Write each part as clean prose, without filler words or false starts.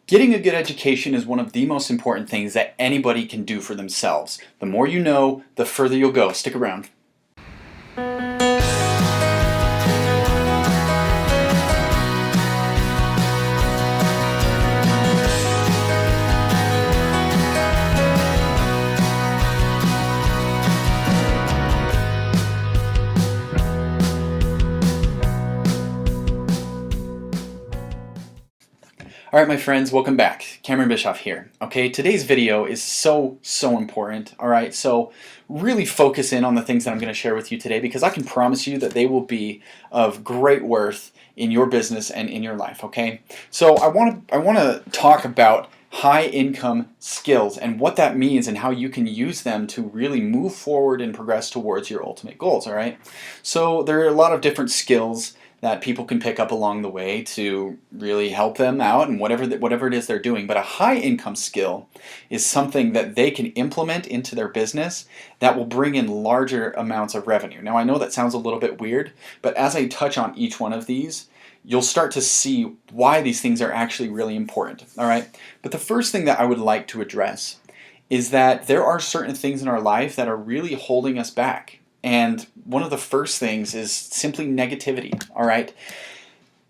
Getting a good education is one of the most important things that anybody can do for themselves. The more you know, the further you'll go. Stick around. All right, my friends, welcome back. Bischoff here. Okay, today's video is so important. All right, so really focus in on the things that I'm going to share with you today, because I can promise you that they will be of great worth in your business and in your life. Okay, so I want to talk about high income skills and what that means and how you can use them to really move forward and progress towards your ultimate goals. All right, so there are a lot of different skills that people can pick up along the way to really help them out and whatever it is they're doing. But a high income skill is something that they can implement into their business that will bring in larger amounts of revenue. Now, I know that sounds a little bit weird, but as I touch on each one of these, you'll start to see why these things are actually really important. All right. But the first thing that I would like to address is that there are certain things in our life that are really holding us back. And one of the first things is simply negativity, all right?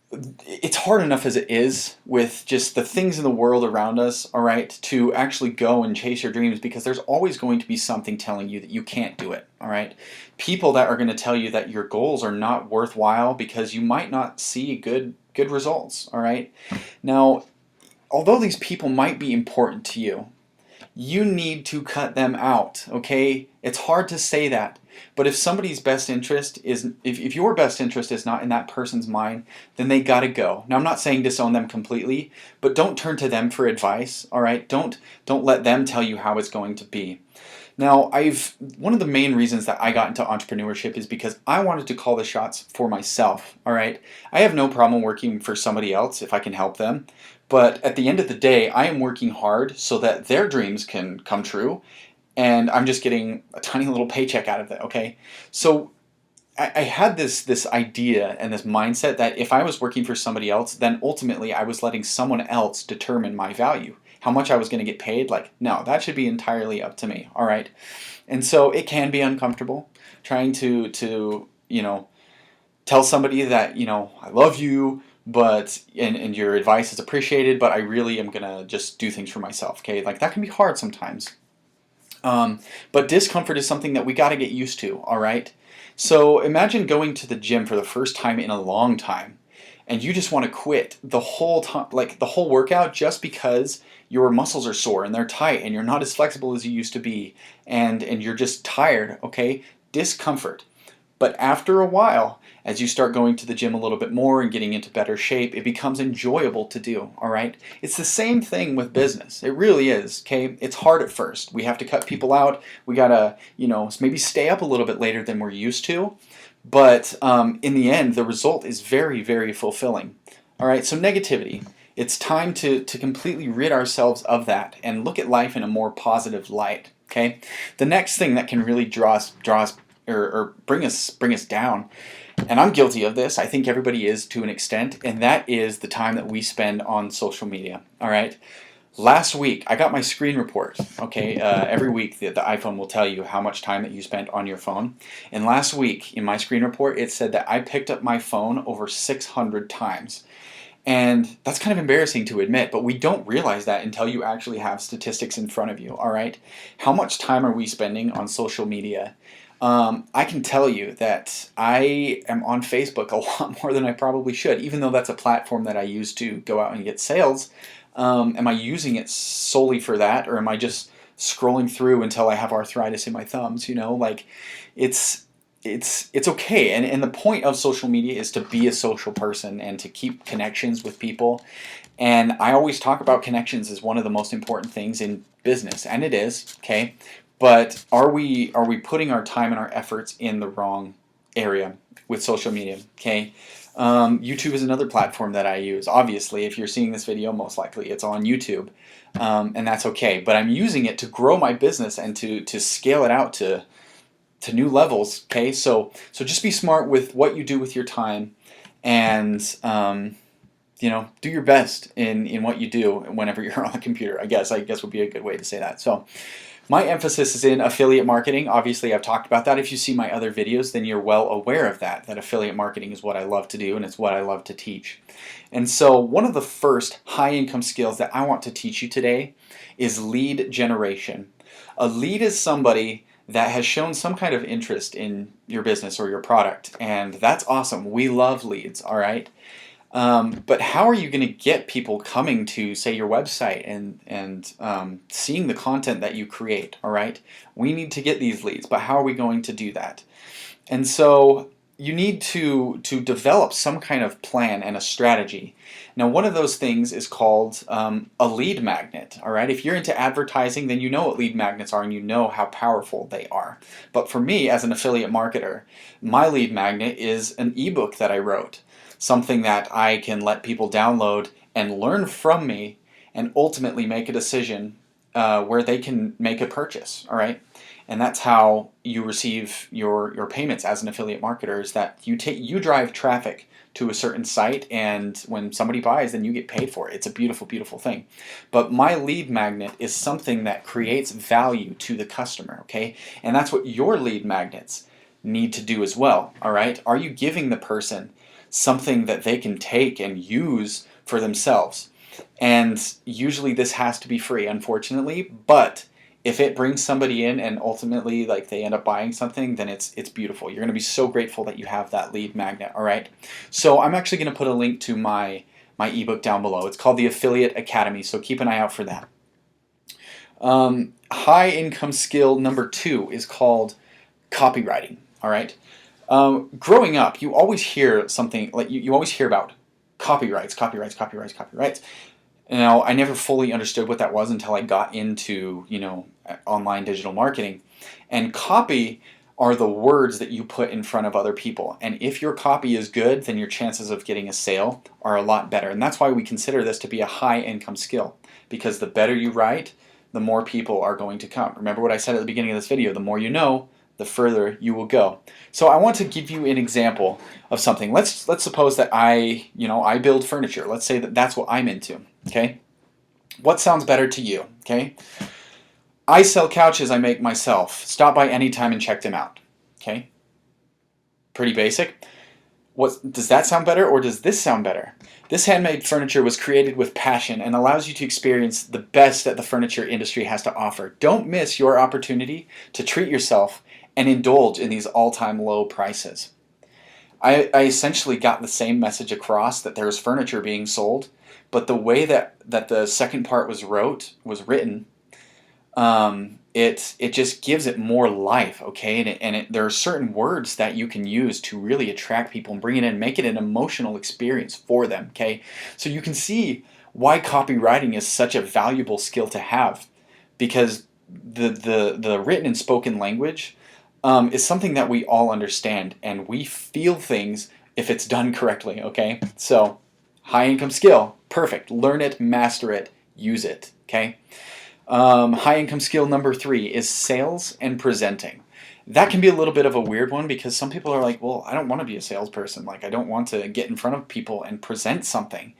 It's hard enough as it is with just the things in the world around us, all right, to actually go and chase your dreams, because there's always going to be something telling you that you can't do it, all right? People that are going to tell you that your goals are not worthwhile because you might not see good results, all right? Now, although these people might be important to you, you need to cut them out, okay? It's hard to say that, but if somebody's best interest is, if your best interest is not in that person's mind, then they gotta go. Now, I'm not saying disown them completely, but don't turn to them for advice, all right? Don't let them tell you how it's going to be. Now, one of the main reasons that I got into entrepreneurship is because I wanted to call the shots for myself, all right? I have no problem working for somebody else if I can help them, but at the end of the day, I am working hard so that their dreams can come true, and I'm just getting a tiny little paycheck out of it, okay? So I had this idea and this mindset that if I was working for somebody else, then ultimately I was letting someone else determine my value. How much I was going to get paid, like, no, that should be entirely up to me, all right? And so it can be uncomfortable trying to tell somebody that, I love you, but and your advice is appreciated, but I really am going to just do things for myself, okay? Like, that can be hard sometimes. But discomfort is something that we got to get used to, all right? So imagine going to the gym for the first time in a long time, and you just want to quit the whole time, like the whole workout, just because your muscles are sore and they're tight and you're not as flexible as you used to be, and you're just tired, okay? Discomfort. But after a while, as you start going to the gym a little bit more and getting into better shape, it becomes enjoyable to do, all right? It's the same thing with business. It really is, okay? It's hard at first. We have to cut people out. We gotta, maybe stay up a little bit later than we're used to. But in the end, the result is very, very fulfilling. All right, so negativity. It's time to completely rid ourselves of that and look at life in a more positive light, okay? The next thing that can really draw us or bring us down, and I'm guilty of this, I think everybody is to an extent, and that is the time that we spend on social media, all right? Last week, I got my screen report, okay? Every week, the iPhone will tell you how much time that you spent on your phone. And last week, in my screen report, it said that I picked up my phone over 600 times. And that's kind of embarrassing to admit, but we don't realize that until you actually have statistics in front of you, all right? How much time are we spending on social media? I can tell you that I am on Facebook a lot more than I probably should, even though that's a platform that I use to go out and get sales. Am I using it solely for that, or am I just scrolling through until I have arthritis in my thumbs? Like, it's okay. And the point of social media is to be a social person and to keep connections with people. And I always talk about connections as one of the most important things in business, and it is, okay? But are we putting our time and our efforts in the wrong area with social media, okay? YouTube is another platform that I use. Obviously, if you're seeing this video, most likely it's on YouTube, and that's okay. But I'm using it to grow my business and to scale it out to new levels, okay? So just be smart with what you do with your time, and do your best in what you do whenever you're on the computer. I guess would be a good way to say that. So my emphasis is in affiliate marketing. Obviously, I've talked about that. If you see my other videos, then you're well aware of that affiliate marketing is what I love to do and it's what I love to teach. And so one of the first high income skills that I want to teach you today is lead generation. A lead is somebody that has shown some kind of interest in your business or your product, and that's awesome. We love leads, all right? But how are you going to get people coming to, say, your website and seeing the content that you create? All right, we need to get these leads, but how are we going to do that? And so you need to develop some kind of plan and a strategy. Now, one of those things is called a lead magnet. All right, if you're into advertising, then you know what lead magnets are and you know how powerful they are. But for me, as an affiliate marketer, my lead magnet is an ebook that I wrote. Something that I can let people download and learn from me and ultimately make a decision where they can make a purchase, all right? And that's how you receive your payments as an affiliate marketer, is that you drive traffic to a certain site, and when somebody buys, then you get paid for it. It's a beautiful, beautiful thing. But my lead magnet is something that creates value to the customer, okay? And that's what your lead magnets need to do as well, all right? Are you giving the person something that they can take and use for themselves? And usually this has to be free, unfortunately, but if it brings somebody in and ultimately like they end up buying something, then it's beautiful. You're going to be so grateful that you have that lead magnet, all right? So I'm actually going to put a link to my ebook down below. It's called the Affiliate Academy, so keep an eye out for that. High income skill number 2 is called copywriting, all right? Growing up, you always hear something like you always hear about copyrights. Now, I never fully understood what that was until I got into online digital marketing. And copy are the words that you put in front of other people. And if your copy is good, then your chances of getting a sale are a lot better. And that's why we consider this to be a high income skill, because the better you write, the more people are going to come. Remember what I said at the beginning of this video: the more you know, the further you will go. So I want to give you an example of something. Let's suppose that I build furniture. Let's say that that's what I'm into, okay? What sounds better to you, okay? I sell couches I make myself. Stop by anytime and check them out, okay? Pretty basic. Does that sound better, or does this sound better? This handmade furniture was created with passion and allows you to experience the best that the furniture industry has to offer. Don't miss your opportunity to treat yourself and indulge in these all-time low prices. I essentially got the same message across, that there's furniture being sold, but the way that the second part was written, it just gives it more life, okay? And there are certain words that you can use to really attract people and bring it in, make it an emotional experience for them, okay? So you can see why copywriting is such a valuable skill to have, because the written and spoken language is something that we all understand, and we feel things if it's done correctly, okay? So, high income skill, perfect. Learn it, master it, use it, okay? High income skill number 3 is sales and presenting. That can be a little bit of a weird one, because some people are like, well, I don't want to be a salesperson. Like, I don't want to get in front of people and present something.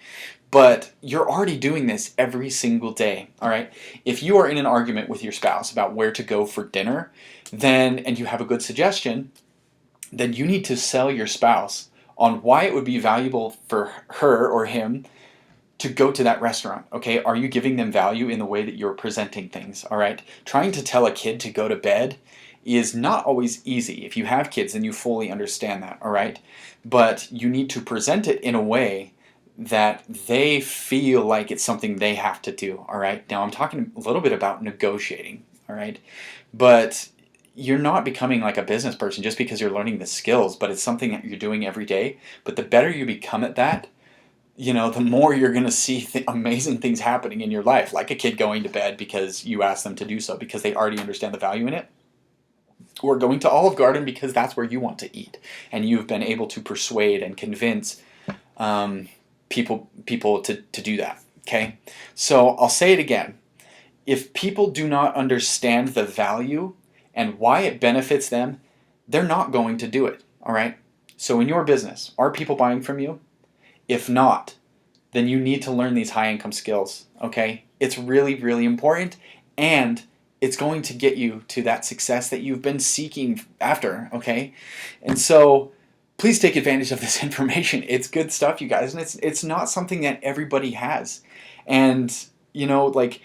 But you're already doing this every single day, all right? If you are in an argument with your spouse about where to go for dinner, and you have a good suggestion, then you need to sell your spouse on why it would be valuable for her or him to go to that restaurant, okay? Are you giving them value in the way that you're presenting things, all right? Trying to tell a kid to go to bed is not always easy. If you have kids, then you fully understand that, all right? But you need to present it in a way that they feel like it's something they have to do, all right? Now, I'm talking a little bit about negotiating, all right? But you're not becoming like a business person just because you're learning the skills, but it's something that you're doing every day. But the better you become at that, the more you're going to see amazing things happening in your life, like a kid going to bed because you asked them to do so because they already understand the value in it, or going to Olive Garden because that's where you want to eat, and you've been able to persuade and convince people to do that, okay? So I'll say it again. If people do not understand the value and why it benefits them, they're not going to do it, all right? So in your business, are people buying from you? If not, then you need to learn these high income skills, okay? It's really, really important, and it's going to get you to that success that you've been seeking after, okay? And so please take advantage of this information. It's good stuff, you guys, and it's not something that everybody has. And, like,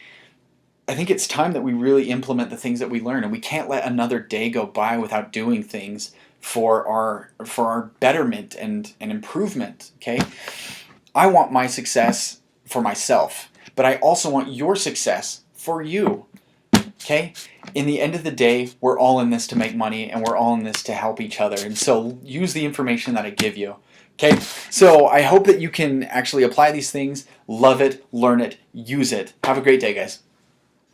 I think it's time that we really implement the things that we learn, and we can't let another day go by without doing things for our betterment and improvement, okay? I want my success for myself, but I also want your success for you, okay? In the end of the day, we're all in this to make money, and we're all in this to help each other, and so use the information that I give you, okay? So I hope that you can actually apply these things, love it, learn it, use it. Have a great day, guys.